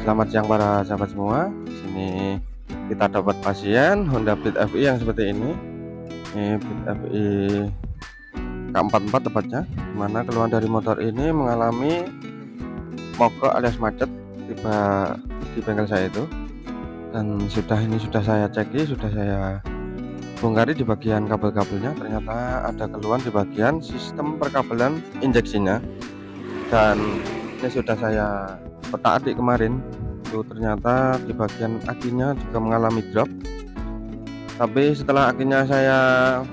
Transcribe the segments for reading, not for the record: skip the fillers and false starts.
Selamat siang para sahabat semua. Di sini kita dapat pasien Honda Beat FI yang seperti ini. Ini Beat FI K44 tepatnya, dimana keluhan dari motor ini mengalami mogok alias macet tiba di bengkel saya itu. Dan sudah saya ceki, sudah saya bongkari di bagian kabel-kabelnya. Ternyata ada keluhan di bagian sistem perkabelan injeksinya. Dan ini sudah saya otak-atik kemarin. Itu ternyata di bagian akinya juga mengalami drop. Tapi setelah akinya saya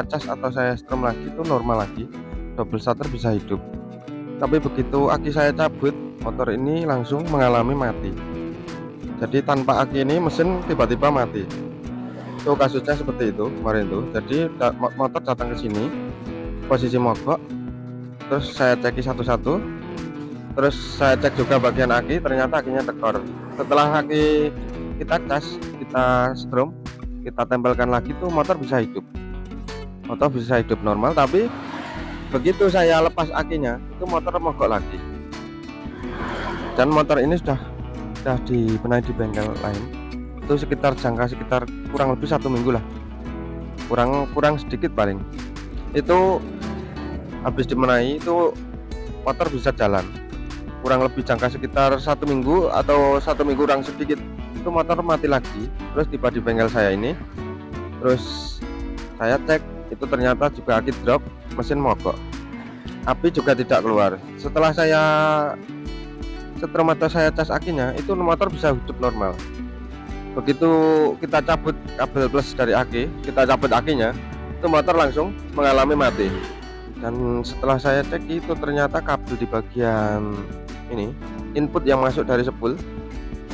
cas atau saya strom lagi, itu normal lagi, double starter bisa hidup. Tapi begitu aki saya cabut, motor ini langsung mengalami mati. Jadi tanpa aki ini mesin tiba-tiba mati. Itu kasusnya seperti itu kemarin tuh. Jadi motor datang ke sini, posisi mogok, terus saya ceki satu-satu. Terus saya cek juga bagian aki, ternyata akinya tekor. Setelah aki kita cas, kita strom, kita tempelkan lagi, tuh motor bisa hidup. Motor bisa hidup normal. Tapi begitu saya lepas akinya, itu motor mogok lagi. Dan motor ini sudah dibenahi di bengkel lain. Itu jangka sekitar kurang lebih 1 minggu lah. Kurang sedikit paling. Itu habis dibenahi, itu motor bisa jalan. Kurang lebih jangka sekitar 1 minggu atau 1 minggu kurang sedikit, itu motor mati lagi. Terus tiba di bengkel saya ini, terus saya cek, itu ternyata juga aki drop, mesin mogok, api juga tidak keluar. Setelah saya setrum atau saya cas akinya, itu motor bisa hidup normal. Begitu kita cabut kabel plus dari aki, kita cabut akinya, itu motor langsung mengalami mati. Dan setelah saya cek, itu ternyata kabel di bagian ini, input yang masuk dari spool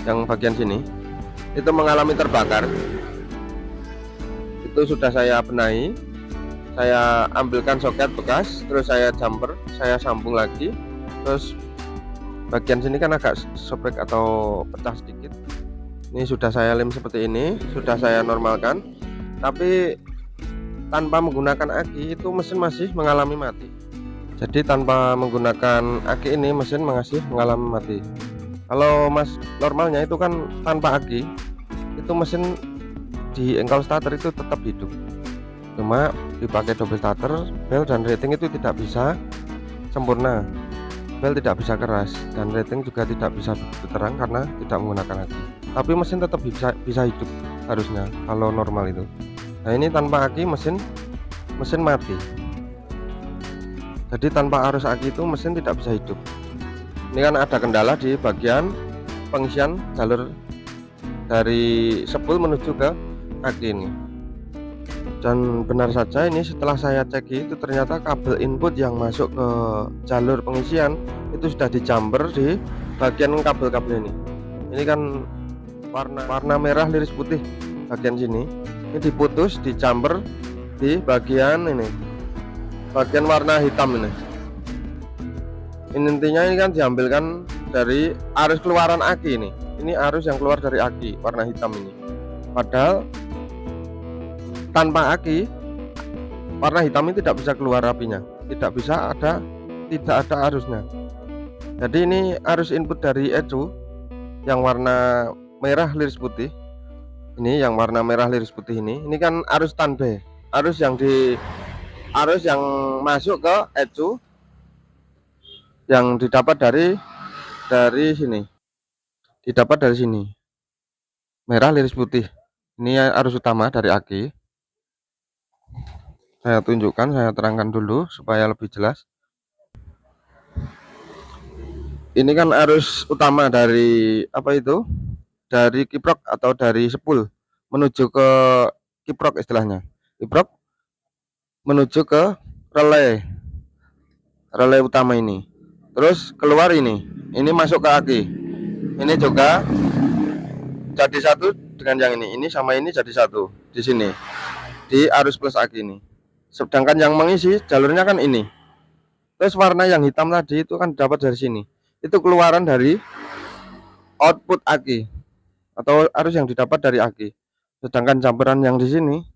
yang bagian sini, itu mengalami terbakar. Itu sudah saya benahi, saya ambilkan soket bekas, terus saya jumper, saya sambung lagi. Terus bagian sini kan agak sobek atau pecah sedikit, ini sudah saya lem seperti ini, sudah saya normalkan. Tapi tanpa menggunakan aki, itu mesin masih mengalami mati. Jadi tanpa menggunakan aki ini, mesin masih mengalami mati. Kalau normalnya itu kan tanpa aki, itu mesin di engkol starter itu tetap hidup. Cuma dipakai double starter, bel dan rating itu tidak bisa sempurna. Bel tidak bisa keras dan rating juga tidak bisa begitu terang karena tidak menggunakan aki. Tapi mesin tetap bisa hidup harusnya kalau normal itu. Nah ini tanpa aki mesin mati. Jadi tanpa arus aki itu mesin tidak bisa hidup. Ini kan ada kendala di bagian pengisian jalur dari spool menuju ke aki ini. Dan benar saja, ini setelah saya cek, itu ternyata kabel input yang masuk ke jalur pengisian itu sudah dijumper di bagian kabel-kabel ini. Ini kan warna merah liris putih bagian sini. Ini diputus, dijumper di bagian ini, bagian warna hitam ini. Intinya ini kan diambilkan dari arus keluaran aki ini. Ini arus yang keluar dari aki warna hitam ini. Padahal tanpa aki, warna hitam ini tidak bisa keluar apinya, tidak ada arusnya. Jadi ini arus input dari ECU yang warna merah liris putih. Ini yang warna merah liris putih ini kan arus standby, arus yang masuk ke ECU yang didapat dari sini. Didapat dari sini. Merah liris putih. Ini arus utama dari aki. Saya tunjukkan, saya terangkan dulu supaya lebih jelas. Ini kan arus utama dari dari kiprok atau dari spool menuju ke kiprok, istilahnya kiprok menuju ke relay utama ini. Terus keluar ini masuk ke aki. Ini juga jadi satu dengan yang ini sama ini jadi satu di sini di arus plus aki ini. Sedangkan yang mengisi jalurnya kan ini. Terus warna yang hitam tadi itu kan dapat dari sini. Itu keluaran dari output aki atau arus yang didapat dari aki. Sedangkan jumperan yang di sini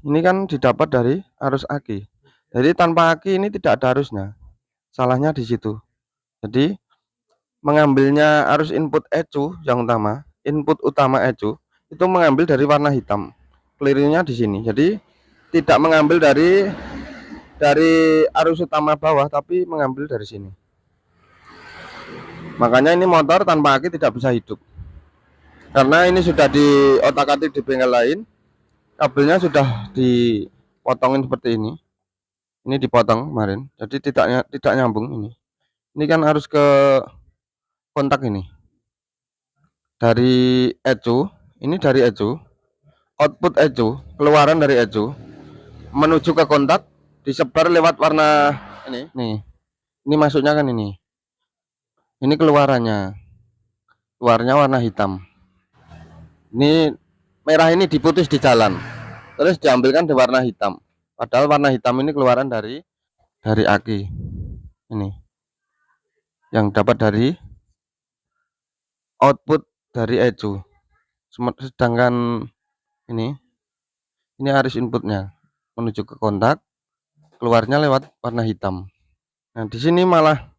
ini kan didapat dari arus aki. Jadi tanpa aki ini tidak ada arusnya. Salahnya di situ. Jadi mengambilnya arus input ECU yang utama, input utama ECU itu mengambil dari warna hitam. Kelirunya di sini. Jadi tidak mengambil dari arus utama bawah, tapi mengambil dari sini. Makanya ini motor tanpa aki tidak bisa hidup. Karena ini sudah diotak-atik di bengkel lain, kabelnya sudah dipotongin seperti ini. Ini dipotong kemarin, jadi tidak nyambung ini. Ini kan harus ke kontak ini. Dari ECU, ini dari ECU, output ECU, keluaran dari ECU menuju ke kontak, disebar lewat warna ini. Nih, ini masuknya kan ini. Ini keluarannya, keluarnya warna hitam. Ini merah ini diputus di jalan, terus diambilkan di warna hitam. Padahal warna hitam ini keluaran dari aki. Ini yang dapat dari output dari ECU. Sedangkan ini arus inputnya menuju ke kontak, keluarnya lewat warna hitam. Nah, di sini malah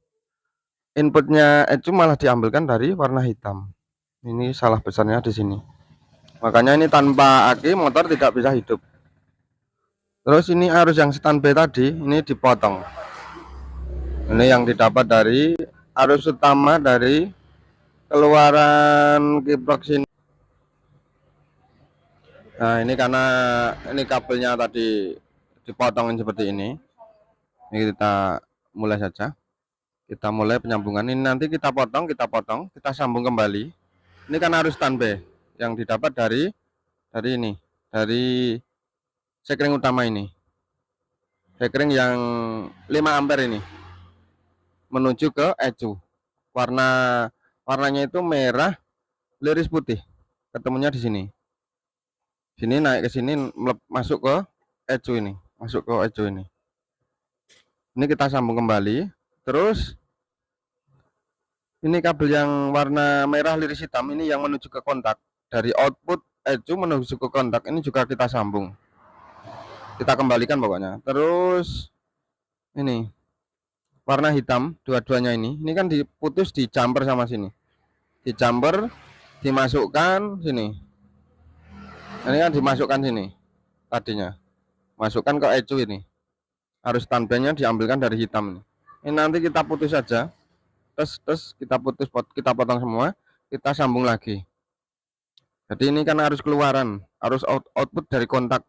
inputnya ECU malah diambilkan dari warna hitam. Ini salah besarnya di sini. Makanya ini tanpa aki motor tidak bisa hidup. Terus ini arus yang standby tadi ini dipotong. Ini yang didapat dari arus utama dari keluaran kiprok sini. Nah, ini karena ini kabelnya tadi dipotongin seperti ini. Ini kita mulai saja. Kita mulai penyambungan. Ini nanti kita potong, kita sambung kembali. Ini kan arus standby yang didapat dari ini, dari sekring utama ini. Sekring yang 5 ampere ini menuju ke ECU. Warnanya itu merah liris putih. Ketemunya di sini. Sini naik ke sini masuk ke ECU ini, masuk ke ECU ini. Ini kita sambung kembali. Terus ini kabel yang warna merah liris hitam ini yang menuju ke kontak. Dari output ECU menuju ke kontak ini juga kita sambung. Kita kembalikan pokoknya. Terus ini warna hitam dua-duanya ini kan diputus di jumper sama sini. Di jumper dimasukkan sini. Ini kan dimasukkan sini tadinya. Masukkan ke ECU ini. Arus standby-nya diambilkan dari hitam ini. Ini nanti kita putus saja. Terus kita potong semua, kita sambung lagi. Jadi ini kan arus keluaran, arus output dari kontak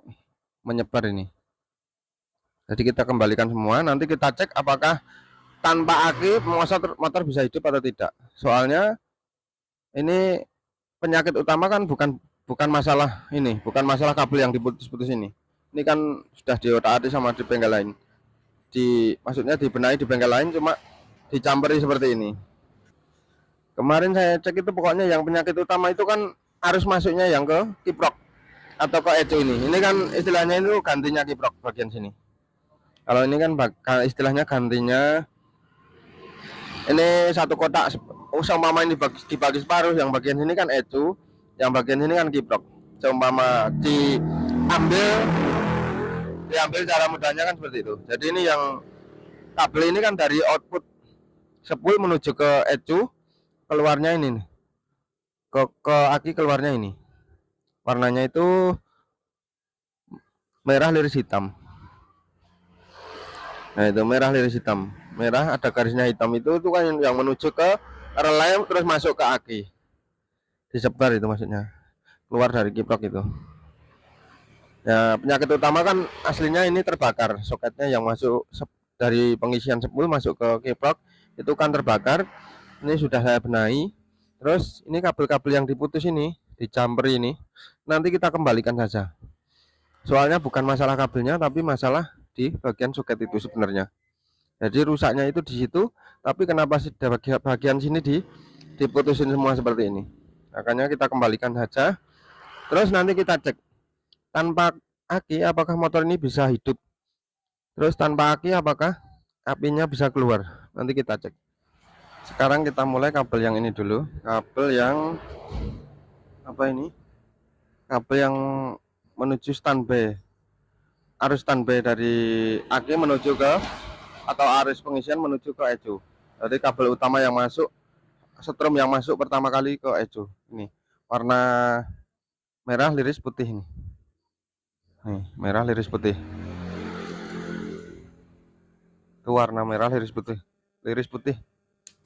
menyebar ini. Jadi kita kembalikan semua, nanti kita cek apakah tanpa aki motor bisa hidup atau tidak. Soalnya ini penyakit utama kan bukan masalah ini, bukan masalah kabel yang diputus-putus ini. Ini kan sudah diotak-atik sama di bengkel lain. Maksudnya dibenahi di bengkel lain, cuma dicampuri seperti ini. Kemarin saya cek itu pokoknya yang penyakit utama itu kan arus masuknya yang ke kiprok atau ke ECU ini. Ini kan istilahnya itu gantinya kiprok bagian sini. Kalau ini kan istilahnya gantinya ini satu kotak seumpama ini dibagi separuh, yang bagian sini kan ECU, yang bagian sini kan kiprok. Seumpama diambil cara mudahnya kan seperti itu. Jadi ini yang kabel ini kan dari output spool menuju ke ECU, keluarnya ini nih. Ke aki keluarnya ini. Warnanya itu merah liris hitam. Nah, itu merah liris hitam. Merah ada garisnya hitam itu kan yang menuju ke relay terus masuk ke aki. Disebar itu maksudnya. Keluar dari kiprok itu. Ya, penyakit utama kan aslinya ini terbakar. Soketnya yang masuk dari pengisian spool masuk ke kiprok itu kan terbakar. Ini sudah saya benahi. Terus ini kabel-kabel yang diputus ini, dicamper ini, nanti kita kembalikan saja. Soalnya bukan masalah kabelnya, tapi masalah di bagian soket itu sebenarnya. Jadi rusaknya itu di situ, tapi kenapa sih bagian sini diputusin semua seperti ini? Makanya kita kembalikan saja. Terus nanti kita cek tanpa aki apakah motor ini bisa hidup. Terus tanpa aki apakah apinya bisa keluar. Nanti kita cek. Sekarang kita mulai kabel yang ini dulu. Kabel yang apa ini? Kabel yang menuju standby. Arus standby dari aki menuju ke atau arus pengisian menuju ke ECU. Jadi kabel utama yang masuk setrum yang masuk pertama kali ke ecu. Ini warna merah liris putih ini. Nih, merah liris putih. Itu warna merah liris putih. Liris putih.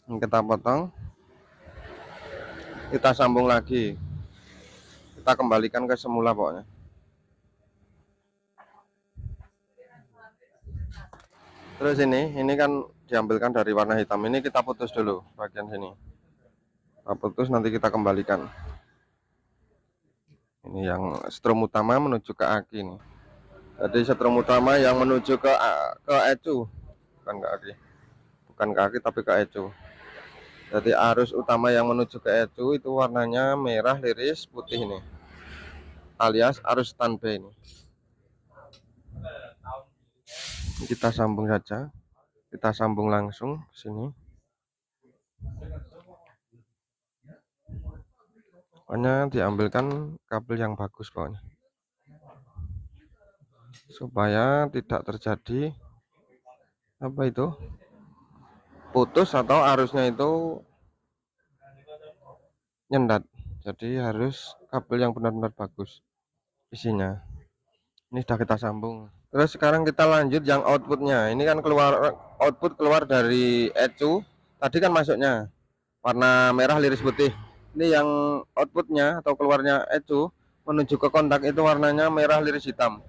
Ini kita potong. Kita sambung lagi. Kita kembalikan ke semula pokoknya. Terus ini kan diambilkan dari warna hitam. Ini kita putus dulu bagian sini. Kita putus, nanti kita kembalikan. Ini yang strum utama menuju ke aki nih. Jadi strum utama yang menuju ke ecu, bukan ke aki. Bukan ke aki tapi ke ecu. Jadi arus utama yang menuju ke ecu itu warnanya merah liris putih ini. Alias arus standby ini. Kita sambung saja. Kita sambung langsung ke sini. Pokoknya diambilkan kabel yang bagus pokoknya. Supaya tidak terjadi apa itu? Putus atau arusnya itu nyendat. Jadi harus kabel yang benar-benar bagus isinya. Ini sudah kita sambung. Terus sekarang kita lanjut yang outputnya. Ini kan output keluar dari ecu. Tadi kan masuknya warna merah liris putih. Ini yang outputnya atau keluarnya ecu menuju ke kontak itu warnanya merah liris hitam.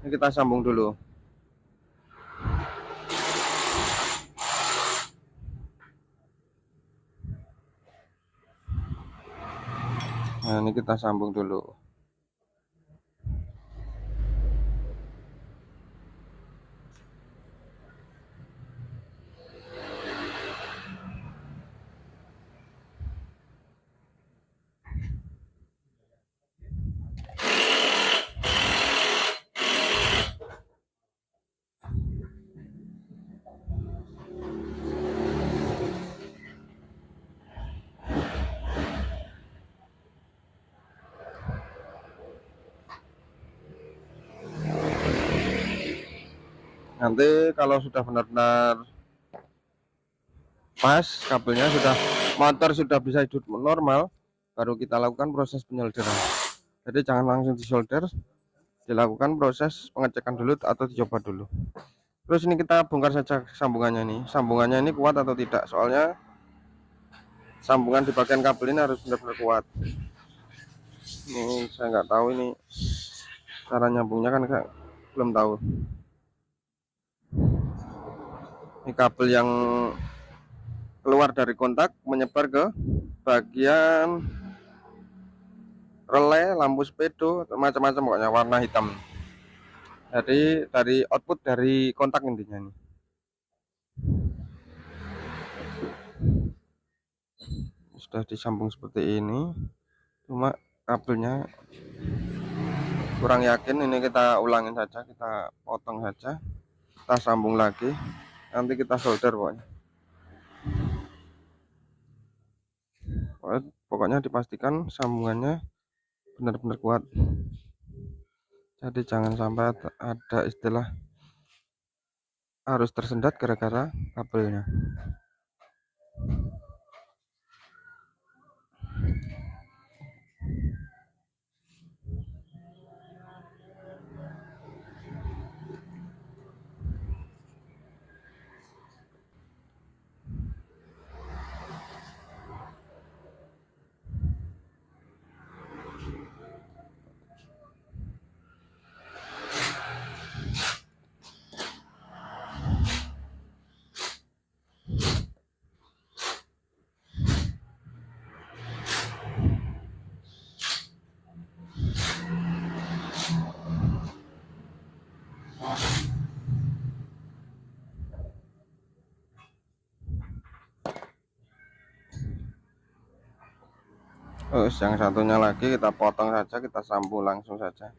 Ini kita sambung dulu. Nah, ini kita sambung dulu. Nanti kalau sudah benar-benar pas, kabelnya motor sudah bisa hidup normal, baru kita lakukan proses penyolderan. Jadi jangan langsung disolder, dilakukan proses pengecekan dulu atau dicoba dulu. Terus ini kita bongkar saja sambungannya nih. Sambungannya ini kuat atau tidak? Soalnya sambungan di bagian kabel ini harus benar-benar kuat. Ini saya nggak tahu ini cara nyambungnya, kan belum tahu. Ini kabel yang keluar dari kontak menyebar ke bagian relay, lampu speedo, macam-macam pokoknya warna hitam. Jadi dari output dari kontak intinya nih. Sudah disambung seperti ini, cuma kabelnya kurang yakin. Ini kita ulangin saja, kita potong saja, kita sambung lagi, nanti kita solder pokoknya dipastikan sambungannya benar-benar kuat. Jadi jangan sampai ada istilah harus tersendat gara-gara kabelnya. Terus yang satunya lagi kita potong saja, kita sambung langsung saja.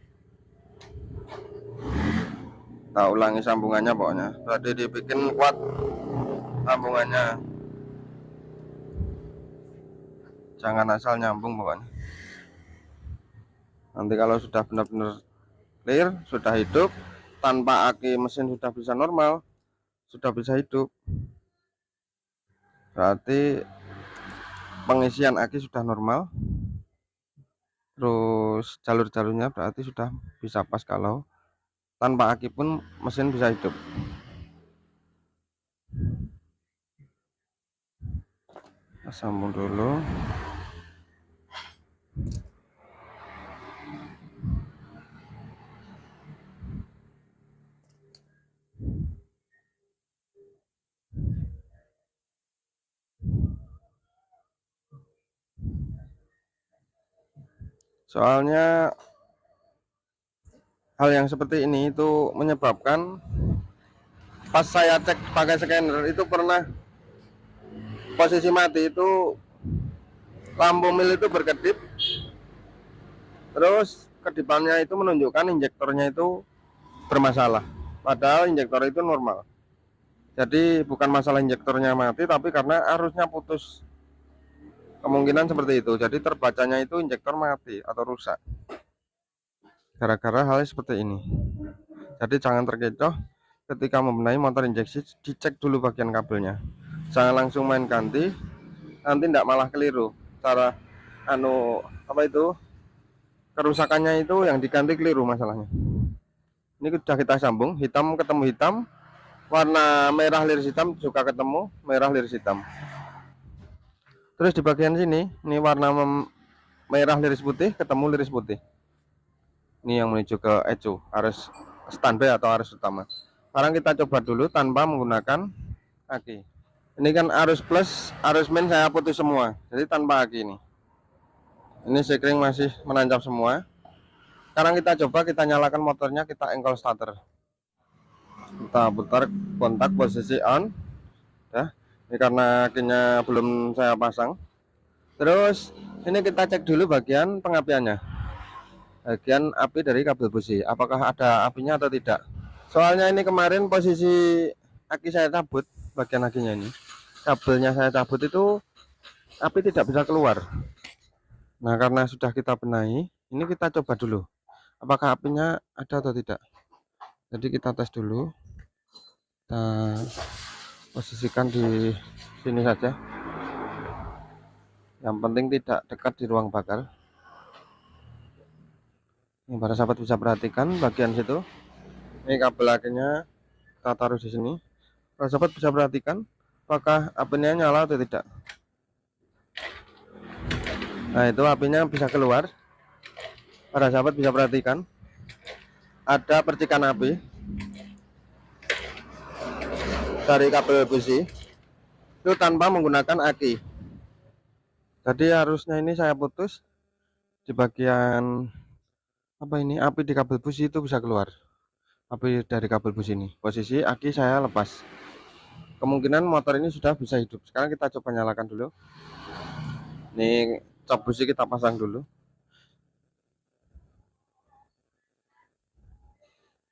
Kita ulangi sambungannya pokoknya. Tadi dibikin kuat sambungannya. Jangan asal nyambung pokoknya. Nanti kalau sudah benar-benar clear, sudah hidup, tanpa aki mesin sudah bisa normal, sudah bisa hidup, berarti pengisian aki sudah normal, terus jalur-jalurnya berarti sudah bisa pas. Kalau tanpa aki pun mesin bisa hidup. Kita sambung dulu. Soalnya hal yang seperti ini itu menyebabkan pas saya cek pakai scanner itu pernah posisi mati itu lampu mil itu berkedip, terus kedipannya itu menunjukkan injektornya itu bermasalah, padahal injektor itu normal. Jadi bukan masalah injektornya mati, tapi karena arusnya putus, kemungkinan seperti itu. Jadi terbacanya itu injektor mati atau rusak gara-gara hal seperti ini. Jadi jangan terkecoh ketika membenahi motor injeksi, dicek dulu bagian kabelnya, jangan langsung main ganti, nanti tidak malah keliru. Cara kerusakannya itu yang diganti keliru masalahnya. Ini sudah kita sambung, hitam ketemu hitam, warna merah liris hitam juga ketemu merah liris hitam. Terus di bagian sini, ini warna merah liris putih ketemu liris putih. Ini yang menuju ke ECU, arus standby atau arus utama. Sekarang kita coba dulu tanpa menggunakan aki. Ini kan arus plus, arus min saya putus semua, jadi tanpa aki ini. Ini sekring masih menancap semua. Sekarang kita coba, kita nyalakan motornya, kita engkol starter. Kita putar kontak posisi on. Ya, ini karena akinya belum saya pasang. Terus ini kita cek dulu bagian pengapiannya, bagian api dari kabel busi, apakah ada apinya atau tidak. Soalnya ini kemarin posisi aki saya cabut, bagian akinya ini, kabelnya saya cabut itu api tidak bisa keluar. Nah karena sudah kita benahi, ini kita coba dulu apakah apinya ada atau tidak. Jadi kita tes dulu, kita posisikan di sini saja, yang penting tidak dekat di ruang bakar. Ini para sahabat bisa perhatikan bagian situ, ini kabel akinya kita taruh di sini. Para sahabat bisa perhatikan apakah apinya nyala atau tidak. Nah itu apinya bisa keluar. Para sahabat bisa perhatikan ada percikan api dari kabel busi itu tanpa menggunakan aki. Jadi harusnya ini saya putus di bagian api di kabel busi itu bisa keluar, api dari kabel busi ini. Posisi aki saya lepas, kemungkinan motor ini sudah bisa hidup. Sekarang kita coba nyalakan dulu. Ini cap busi kita pasang dulu,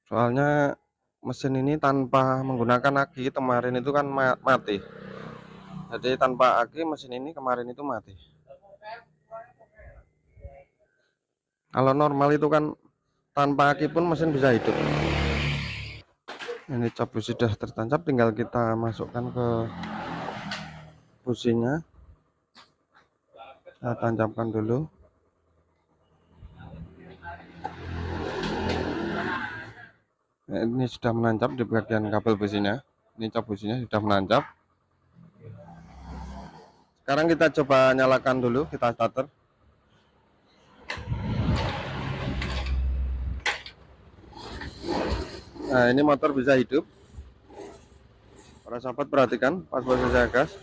soalnya mesin ini tanpa menggunakan aki kemarin itu kan mati. Jadi tanpa aki mesin ini kemarin itu mati. Kalau normal itu kan tanpa aki pun mesin bisa hidup. Ini cap busi sudah tertancap, tinggal kita masukkan ke businya. Kita tancapkan dulu. Nah, ini sudah menancap di bagian kabel businya. Ini cap businya sudah menancap. Sekarang kita coba nyalakan dulu, kita starter. Nah ini motor bisa hidup. Para sahabat perhatikan pas posisi saya gas.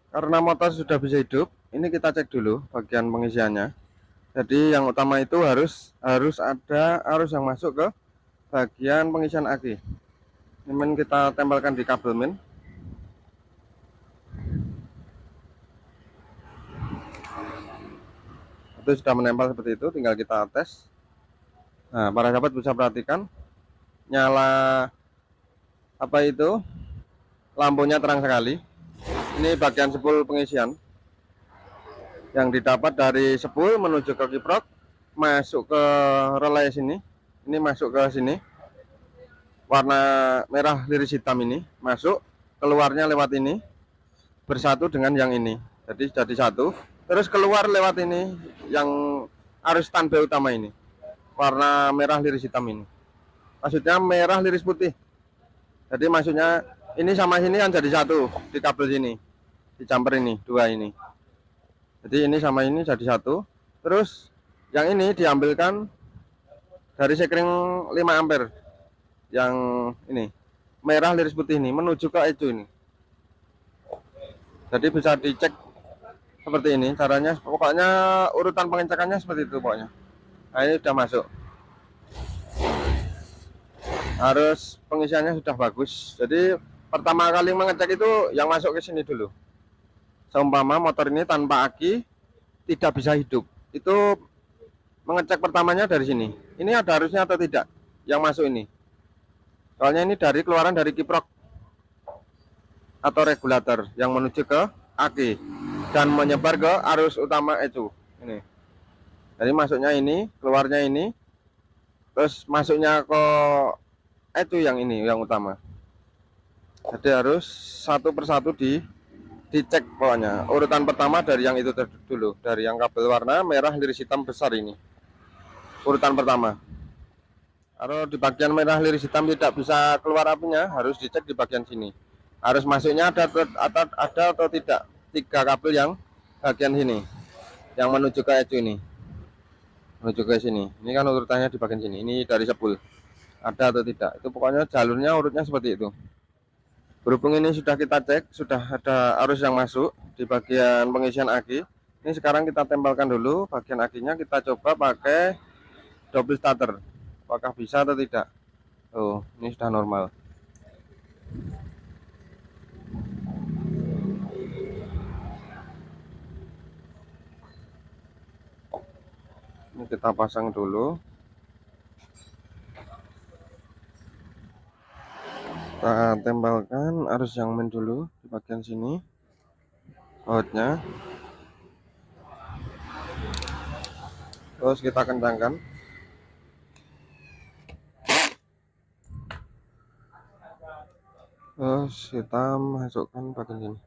Karena motor sudah bisa hidup, ini kita cek dulu bagian pengisiannya. Jadi yang utama itu harus ada arus yang masuk ke bagian pengisian aki. Ini kita tempelkan di kabel min. Itu sudah menempel seperti itu, tinggal kita tes. Nah, para sahabat bisa perhatikan nyala lampunya terang sekali. Ini bagian spool pengisian yang didapat dari spool menuju ke kiprok, masuk ke relay sini. Ini masuk ke sini, warna merah liris hitam ini masuk, keluarnya lewat ini, bersatu dengan yang ini, jadi satu, terus keluar lewat ini yang arus standby utama ini, warna merah liris hitam ini, maksudnya merah liris putih. Jadi maksudnya ini sama sini kan jadi satu di kabel sini, di jumper ini dua ini, jadi ini sama ini jadi satu. Terus yang ini diambilkan dari sekring 5 ampere yang ini merah liris putih ini menuju ke ECU ini. Jadi bisa dicek seperti ini caranya, pokoknya urutan pengecekannya seperti itu pokoknya. Nah, ini sudah masuk, harus pengisiannya sudah bagus. Jadi pertama kali mengecek itu yang masuk ke sini dulu. Seumpama motor ini tanpa aki tidak bisa hidup, itu mengecek pertamanya dari sini. Ini ada harusnya atau tidak yang masuk ini, soalnya ini dari keluaran dari kiprok atau regulator yang menuju ke aki dan menyebar ke arus utama ECU ini. Jadi masuknya ini, keluarnya ini, terus masuknya ke ECU yang ini yang utama. Jadi harus satu persatu dicek pokoknya. Urutan pertama dari yang itu dulu, dari yang kabel warna merah liris hitam besar ini, urutan pertama. Kalau di bagian merah liris hitam tidak bisa keluar apinya, harus dicek di bagian sini. Harus masuknya ada atau tidak 3 kabel yang bagian sini, yang menuju ke ECU ini, menuju ke sini. Ini kan urutannya di bagian sini. Ini dari spool ada atau tidak, itu pokoknya jalurnya urutnya seperti itu. Berhubung ini sudah kita cek, sudah ada arus yang masuk di bagian pengisian aki. Ini sekarang kita tempelkan dulu bagian akinya, kita coba pakai double starter, apakah bisa atau tidak. Oh, ini sudah normal. Ini kita pasang dulu. Kita tempelkan arus yang main dulu di bagian sini, bautnya. Terus kita kencangkan. Terus kita masukkan bagian sini.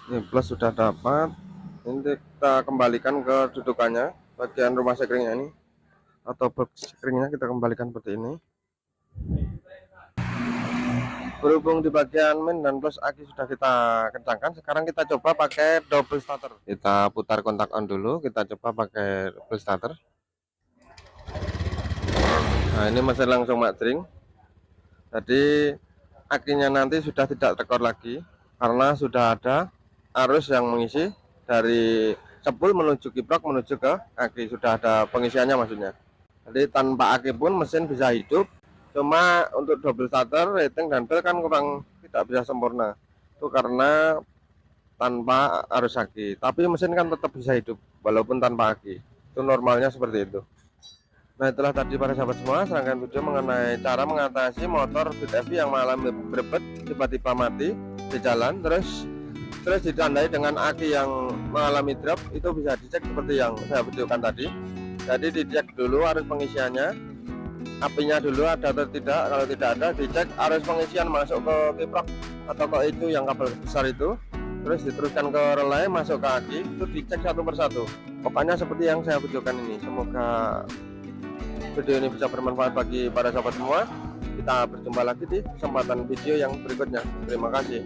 Ini plus sudah dapat. Ini kita kembalikan ke dudukannya, bagian rumah sekringnya ini atau box sekringnya kita kembalikan seperti ini. Berhubung di bagian main dan plus aki sudah kita kencangkan, sekarang kita coba pakai double starter. Kita putar kontak on dulu, kita coba pakai double starter. Nah, ini mesin langsung matring. Jadi akinya nanti sudah tidak tekor lagi karena sudah ada arus yang mengisi dari spool menuju kiprok menuju ke aki, sudah ada pengisiannya maksudnya. Jadi tanpa aki pun mesin bisa hidup. Cuma untuk double starter rating dan bel kan kurang, tidak bisa sempurna. Itu karena tanpa arus aki. Tapi mesin kan tetap bisa hidup walaupun tanpa aki. Itu normalnya seperti itu. Nah, itulah tadi para sahabat semua serangkaian video mengenai cara mengatasi motor Fit FI yang mengalami berbet tiba-tiba mati di jalan, terus ditandai dengan aki yang mengalami drop. Itu bisa dicek seperti yang saya videokan tadi. Jadi dicek dulu arus pengisiannya, apinya dulu ada atau tidak. Kalau tidak ada, dicek arus pengisian masuk ke kiprok atau ke ECU yang kabel besar itu, terus diteruskan ke relay masuk ke aki. Itu dicek satu persatu. Pokoknya seperti yang saya videokan ini. Semoga video ini bisa bermanfaat bagi para sahabat semua. Kita berjumpa lagi di kesempatan video yang berikutnya. Terima kasih.